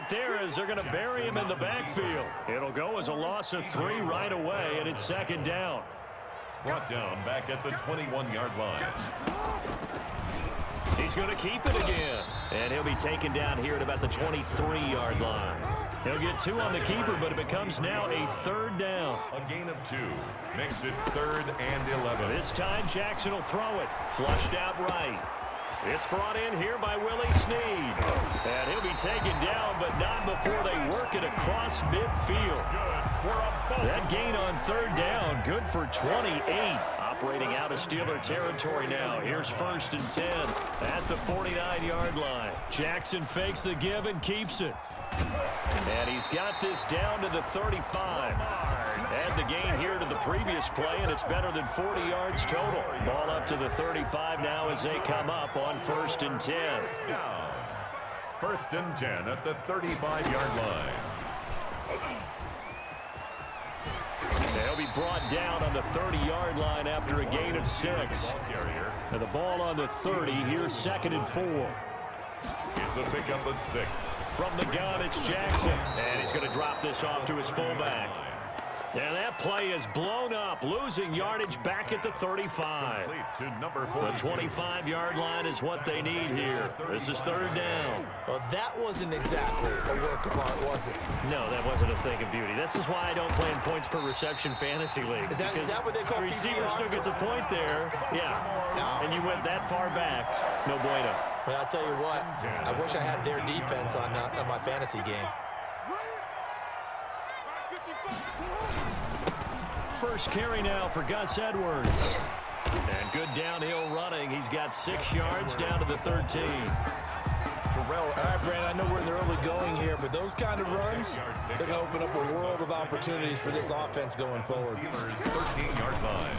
right there as they're going to bury him in the backfield. It'll go as a loss of 3 right away, and it's 2nd down. Brought down back at the 21-yard line. He's going to keep it again. And he'll be taken down here at about the 23-yard line. He'll get 2 on the keeper, but it becomes now a 3rd down. A gain of 2 makes it 3rd and 11. This time Jackson will throw it. Flushed out right. It's brought in here by Willie Snead. And he'll be taken down, but not before they work it across midfield. That gain on 3rd down, good for 28. Operating out of Steeler territory now. Here's 1st and 10 at the 49-yard line. Jackson fakes the give and keeps it. And he's got this down to the 35. And the gain here to the previous play, and it's better than 40 yards total. Ball up to the 35 now as they come up on 1st and 10. 1st and 10 at the 35-yard line. They'll be brought down on the 30-yard line after a gain of 6. And the ball on the 30, here's 2nd and 4. It's a pickup of 6. From the gun, it's Jackson. And he's going to drop this off to his fullback. And that play is blown up, losing yardage back at the 35. To number the 25-yard line is what they need here. This is 3rd down. Well, that wasn't exactly a work of art, was it? No, that wasn't a thing of beauty. This is why I don't play in points per reception fantasy league. Is that what they call the receiver PPR? still gets a point there. Yeah. No. And you went that far back. No bueno. Well, I'll tell you what. I wish I had their defense on my fantasy game. First carry now for Gus Edwards. And good downhill running. He's got 6 yards down to the 13. All right, Brandon, I know we're in the early going here, but those kind of runs, they're going to open up a world of opportunities for this offense going forward. 13-yard line.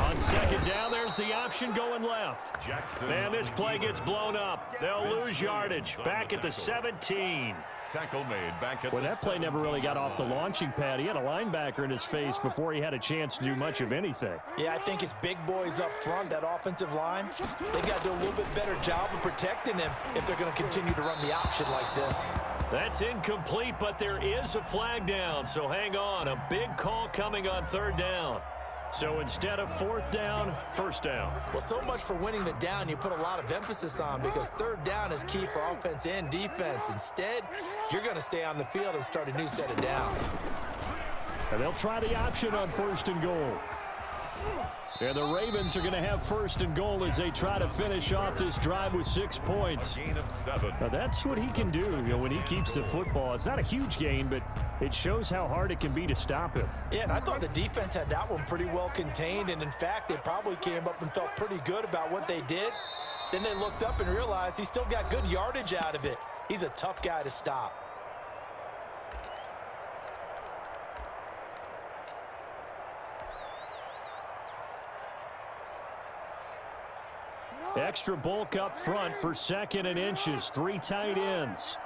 On 2nd down, there's the option going left. And this play gets blown up. They'll lose yardage. Back at the 17. Tackle made back at that play never really got off the launching pad. He had a linebacker in his face before he had a chance to do much of anything. Yeah, I think it's big boys up front, that offensive line. They got to do a little bit better job of protecting him if they're going to continue to run the option like this. That's incomplete, but there is a flag down, so hang on. A big call coming on 3rd down. So instead of 4th down, 1st down. Well, so much for winning the down you put a lot of emphasis on, because 3rd down is key for offense and defense. Instead, you're going to stay on the field and start a new set of downs. And they'll try the option on 1st and goal. And the Ravens are going to have 1st and goal as they try to finish off this drive with 6 points. A gain of 7. Now that's what he can do, when he keeps the football. It's not a huge gain, but it shows how hard it can be to stop him. Yeah, and I thought the defense had that one pretty well contained, and in fact, they probably came up and felt pretty good about what they did. Then they looked up and realized he still got good yardage out of it. He's a tough guy to stop. Extra bulk up front for 2nd and inches. 3 tight ends.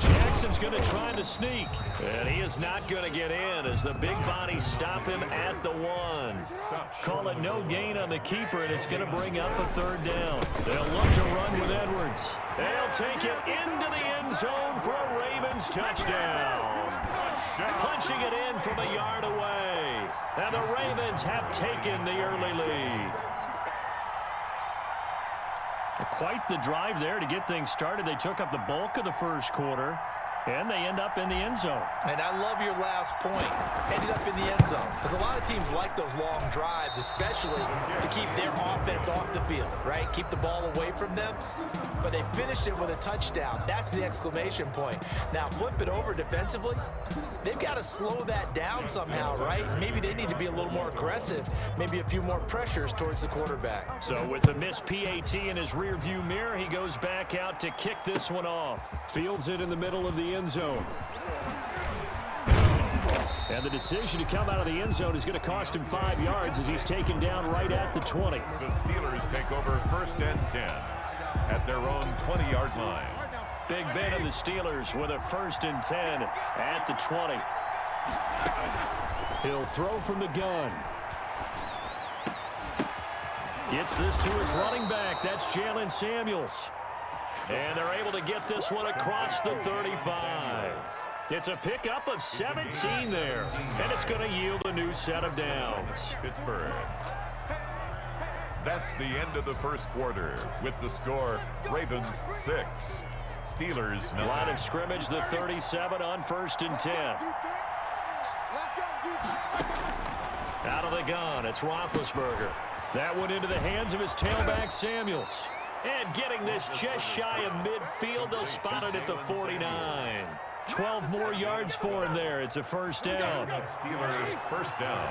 Jackson's going to try the sneak. And he is not going to get in as the big bodies stop him at the 1. Call it no gain on the keeper, and it's going to bring up a 3rd down. They'll look to run with Edwards. They'll take it into the end zone for a Ravens touchdown. Punching it in from a yard away. And the Ravens have taken the early lead. Quite the drive there to get things started. They took up the bulk of the 1st quarter, and they end up in the end zone. And I love your last point. Ended up in the end zone. Because a lot of teams like those long drives, especially to keep their offense off the field, right? Keep the ball away from them. But they finished it with a touchdown. That's the exclamation point. Now, flip it over defensively. They've got to slow that down somehow, right? Maybe they need to be a little more aggressive. Maybe a few more pressures towards the quarterback. So with the missed PAT in his rearview mirror, he goes back out to kick this one off. Fields it in the middle of the end zone. And the decision to come out of the end zone is going to cost him 5 yards as he's taken down right at the 20. The Steelers take over 1st and 10 at their own 20-yard line. Big Ben and the Steelers with a 1st and 10 at the 20. He'll throw from the gun. Gets this to his running back. That's Jalen Samuels. And they're able to get this one across the 35. It's a pickup of 17 there, and it's going to yield a new set of downs. Pittsburgh. That's the end of the first quarter with the score Ravens 6, Steelers 9. Line of scrimmage, the 37 on 1st and 10. Out of the gun, it's Roethlisberger. That one into the hands of his tailback, Samuels. And getting this just shy of midfield, they'll spot it at the 49. 12 more yards for him there. It's a first down. Steelers first down.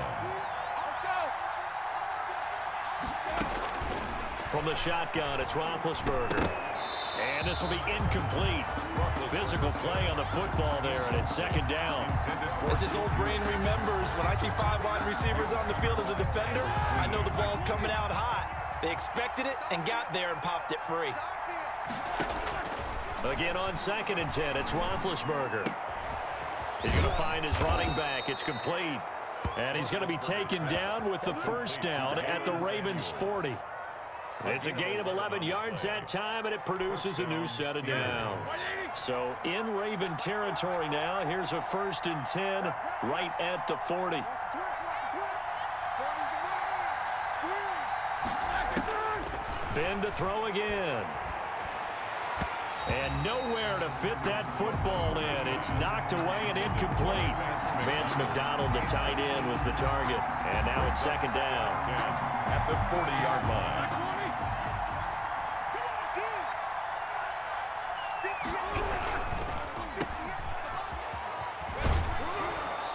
From the shotgun, it's Roethlisberger. And this will be incomplete. Physical play on the football there, and it's second down. As his old brain remembers, when I see 5 wide receivers on the field as a defender, I know the ball's coming out hot. They expected it and got there and popped it free. Again on 2nd and 10, it's Roethlisberger. He's going to find his running back. It's complete. And he's going to be taken down with the first down at the Ravens' 40. It's a gain of 11 yards that time, and it produces a new set of downs. So in Raven territory now, here's a 1st and 10 right at the 40. Ben to throw again. And nowhere to fit that football in. It's knocked away and incomplete. Vance McDonald, the tight end, was the target. And now it's second down. At the 40-yard line.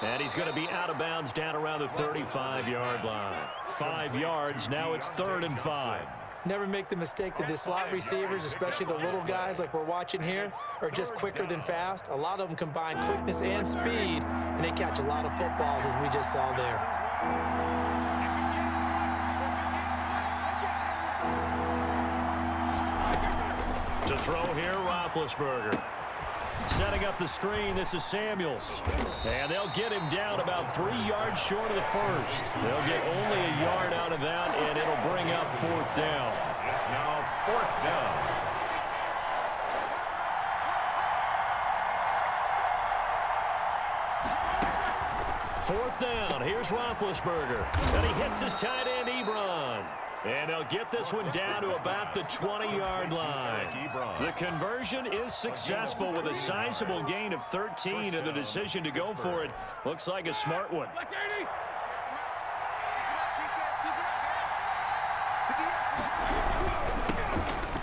And he's going to be out of bounds down around the 35-yard line. 5 yards. Now it's 3rd and 5. Never make the mistake that the slot receivers, especially the little guys like we're watching here, are just quicker than fast. A lot of them combine quickness and speed, and they catch a lot of footballs, as we just saw there. To throw here, Roethlisberger. Setting up the screen, this is Samuels. And they'll get him down about 3 yards short of the first. They'll get only a yard out of that, and it'll bring up 4th down. It's now 4th down. Fourth down, here's Roethlisberger. And he hits his tight end, Ebron. And they'll get this one down to about the 20-yard line. The conversion is successful with a sizable gain of 13, and the decision to go for it looks like a smart one.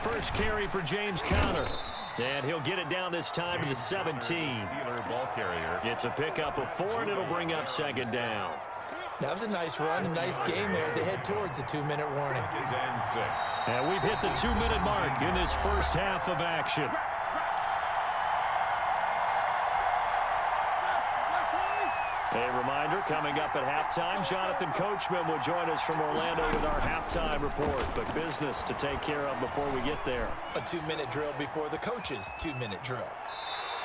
First carry for James Conner. And he'll get it down this time to the 17. Steeler ball carrier. It's a pickup of 4, and it'll bring up second down. That was a nice run, a nice game there as they head towards the 2-minute warning. 2nd and 6. And we've hit the 2-minute mark in this first half of action. A reminder, coming up at halftime, Jonathan Coachman will join us from Orlando with our halftime report. But business to take care of before we get there. A 2-minute drill before the coach's 2-minute drill.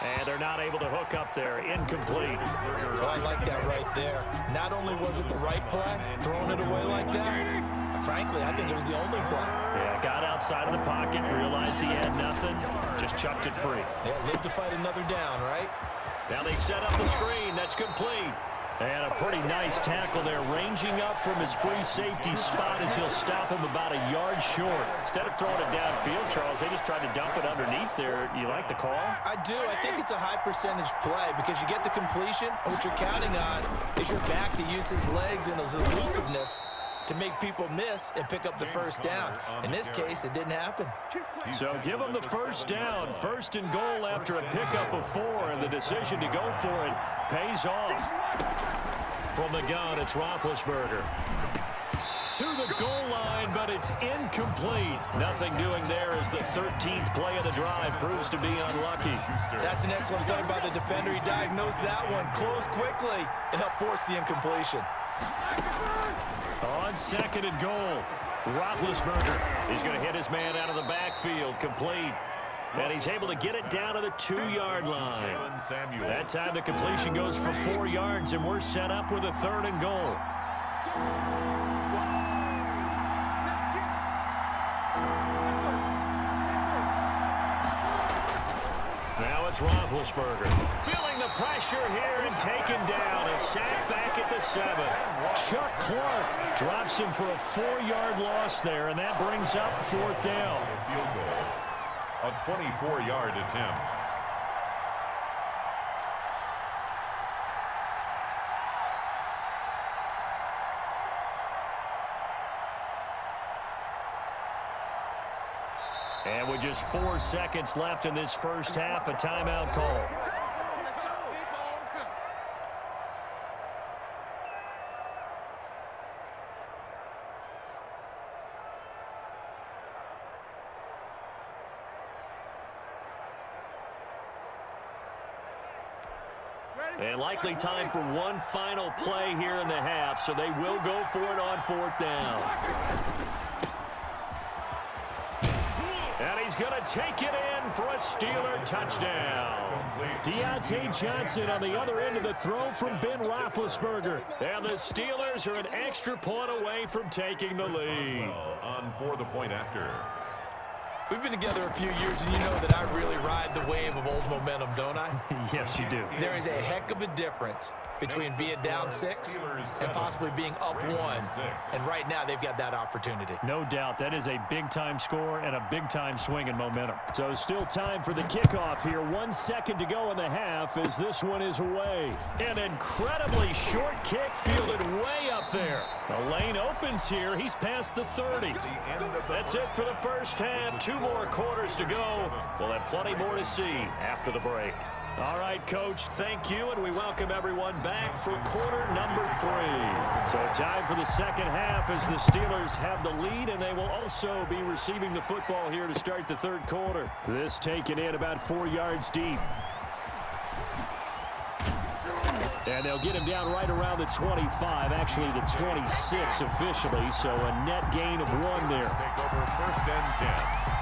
And they're not able to hook up there. Incomplete. Oh, I like that right there. Not only was it the right play, throwing it away like that, frankly, I think it was the only play. Yeah, got outside of the pocket, realized he had nothing, just chucked it free. Yeah, live to fight another down, right? Now they set up the screen. That's complete. And a pretty nice tackle there, ranging up from his free safety spot as he'll stop him about a yard short. Instead of throwing it downfield, Charles, they just tried to dump it underneath there. You like the call? I do. I think it's a high percentage play because you get the completion, and what you're counting on is your back to use his legs and his elusiveness to make people miss and pick up the first down. In this case, it didn't happen. So give him the first down. 1st and goal after a pickup of 4, and the decision to go for it pays off. From the gun, it's Roethlisberger. To the goal line, but it's incomplete. Nothing doing there as the 13th play of the drive proves to be unlucky. That's an excellent play by the defender. He diagnosed that one, closed quickly, and helped force the incompletion. On 2nd and goal, Roethlisberger. He's going to hit his man out of the backfield, complete. And he's able to get it down to the 2-yard line. That time the completion goes for 4 yards, and we're set up with a 3rd and goal. it's Roethlisberger. Feeling the pressure here and taken down. A sack back at the 7. Chuck Clark drops him for a 4-yard loss there, and that brings up 4th down. Field goal. A 24-yard attempt. And with just 4 seconds left in this first half, a timeout call. And likely time for one final play here in the half, so they will go for it on 4th down. And he's going to take it in for a Steeler touchdown. Deontay Johnson on the other end of the throw from Ben Roethlisberger. And the Steelers are an extra point away from taking the lead. On for the point after. We've been together a few years, and you know that I really ride the wave of old momentum, don't I? Yes, you do. There is a heck of a difference between being down 6 and possibly being up 1. And right now, they've got that opportunity. No doubt. That is a big-time score and a big-time swing in momentum. So still time for the kickoff here. 1 second to go in the half as this one is away. An incredibly short kick fielded way up there. The lane opens here. He's past the 30. That's it for the first half. 2 more quarters to go. We'll have plenty more to see after the break. All right, Coach, thank you, and we welcome everyone back for quarter number 3. So time for the second half as the Steelers have the lead, and they will also be receiving the football here to start the third quarter. This taken in about 4 yards deep. And they'll get him down right around the 25, actually the 26 officially, so a net gain of 1 there. Take over 1st and 10.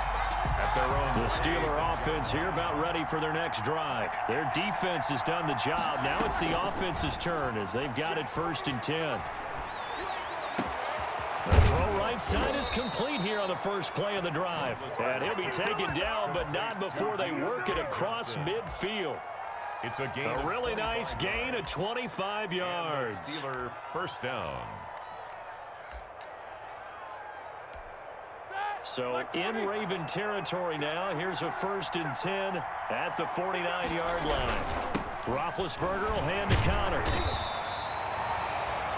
At their own. The Steeler offense here about ready for their next drive. Their defense has done the job. Now it's the offense's turn as they've got it 1st and 10. The throw right side is complete here on the first play of the drive. And he'll be taken down, but not before they work it across midfield. It's a gain. A really nice gain of 25 yards. Steeler 1st down. So in Raven territory now. Here's a 1st and 10 at the 49-yard line. Roethlisberger will hand to Connor.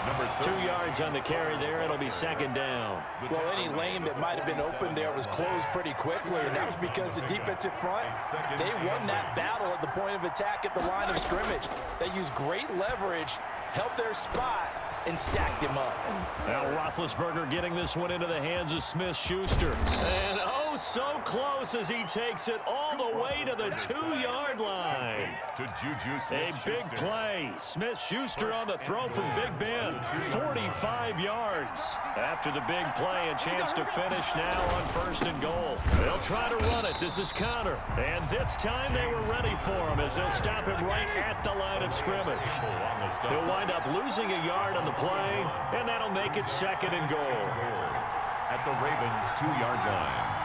Number 2 yards on the carry there. It'll be 2nd down. Well, any lane that might have been open there was closed pretty quickly, and that was because the defensive front, they won that battle at the point of attack at the line of scrimmage. They used great leverage, held their spot, and stacked him up. Now Roethlisberger getting this one into the hands of Smith-Schuster. And oh, so close as he takes it all the way to the 2-yard line. To Juju A big play. Smith-Schuster on the throw from Big Ben. 45 yards. After the big play, a chance to finish now on 1st and goal. They'll try to run it. This is Connor. And this time they were ready for him as they'll stop him right at the line of scrimmage. He'll wind up losing a yard on the play, and that'll make it 2nd and goal. At the Ravens' 2-yard line.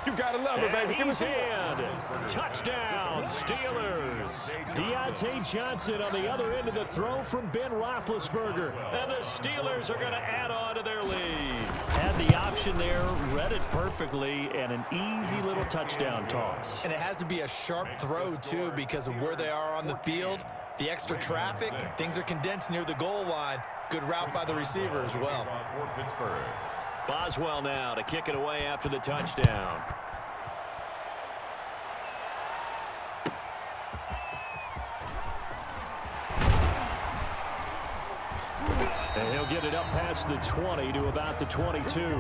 You gotta love it, baby. Give He's it in. Touchdown, Steelers. Deontay Johnson on the other end of the throw from Ben Roethlisberger. And the Steelers are going to add on to their lead. Had the option there, read it perfectly, and an easy little touchdown toss. And it has to be a sharp throw, too, because of where they are on the field. The extra traffic, things are condensed near the goal line. Good route by the receiver as well. For Pittsburgh. Boswell now to kick it away after the touchdown. And he'll get it up past the 20 to about the 22.